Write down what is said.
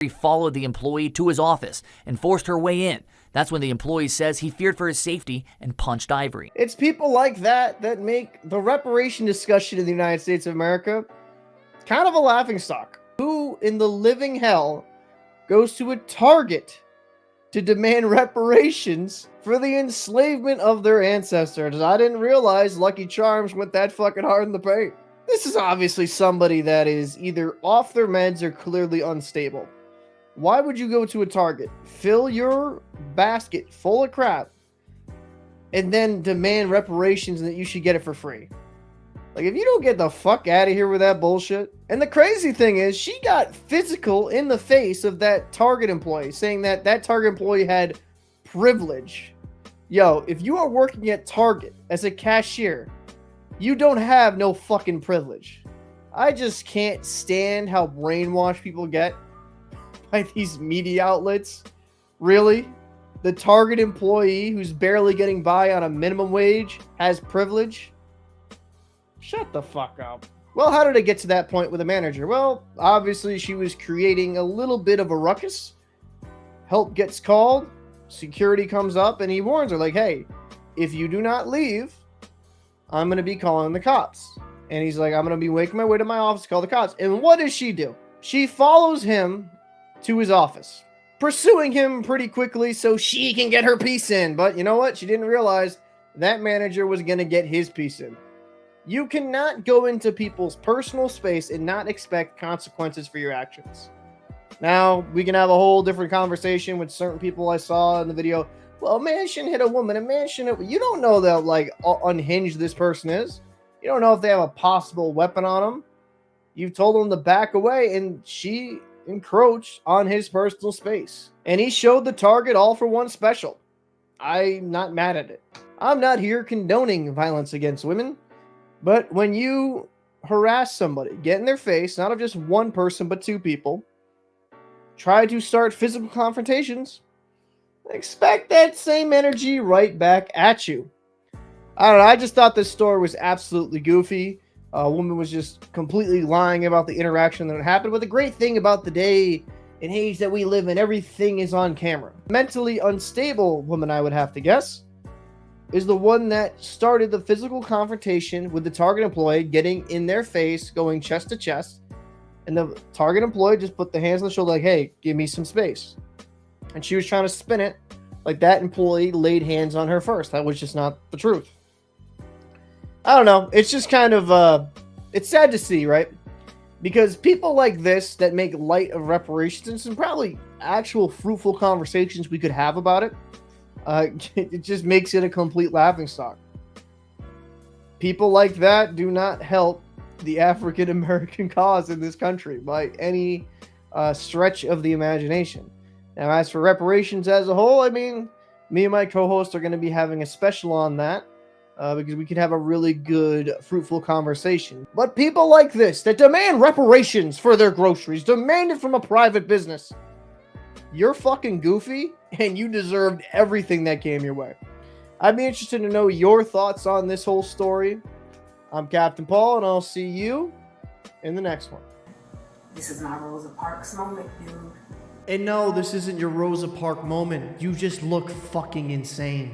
He followed the employee to his office and forced her way in. That's when the employee says he feared for his safety and punched Ivory. It's people like that that make the reparation discussion in the United States of America kind of a laughingstock. Who in the living hell goes to a Target to demand reparations for the enslavement of their ancestors? I didn't realize Lucky Charms went that fucking hard in the paint. This is obviously somebody that is either off their meds or clearly unstable. Why would you go to a Target, fill your basket full of crap, and then demand reparations and that you should get it for free? Like, if you don't get the fuck out of here with that bullshit. And the crazy thing is, she got physical in the face of that Target employee, saying that that Target employee had privilege. Yo, if you are working at Target as a cashier, you don't have no fucking privilege. I just can't stand how brainwashed people get by these media outlets. Really? The Target employee who's barely getting by on a minimum wage has privilege? Shut the fuck up. Well, how did it get to that point with the manager? Well, obviously she was creating a little bit of a ruckus. Help gets called. Security comes up and he warns her like, hey, if you do not leave, I'm going to be calling the cops. And he's like, I'm going to be making my way to my office to call the cops. And what does she do? She follows him to his office, pursuing him pretty quickly so she can get her piece in. But you know what? She didn't realize that manager was going to get his piece in. You cannot go into people's personal space and not expect consequences for your actions. Now, we can have a whole different conversation with certain people I saw in the video. Well, a man shouldn't hit a woman. A man shouldn't. You don't know that, like, unhinged this person is. You don't know if they have a possible weapon on them. You've told him to back away, and she encroached on his personal space. And he showed the Target all for one special. I'm not mad at it. I'm not here condoning violence against women. But when you harass somebody, get in their face, not of just one person, but two people, try to start physical confrontations, expect that same energy right back at you. I don't know. I just thought this story was absolutely goofy. A woman was just completely lying about the interaction that happened. But the great thing about the day and age that we live in, everything is on camera. Mentally unstable woman, I would have to guess, is the one that started the physical confrontation with the Target employee, getting in their face, going chest to chest. And the Target employee just put the hands on the shoulder like, hey, give me some space. And she was trying to spin it like that employee laid hands on her first. That was just not the truth. I don't know. It's just kind of, it's sad to see, right? Because people like this that make light of reparations and some probably actual fruitful conversations we could have about it, it just makes it a complete laughingstock. People like that do not help the African American cause in this country by any stretch of the imagination. Now, as for reparations as a whole, I mean, me and my co-host are going to be having a special on that because we could have a really good, fruitful conversation. But people like this that demand reparations for their groceries, demand it from a private business, you're fucking goofy, and you deserved everything that came your way. I'd be interested to know your thoughts on this whole story. I'm Captain Paul, and I'll see you in the next one. This is my Rosa Parks moment, dude. And no, this isn't your Rosa Parks moment. You just look fucking insane.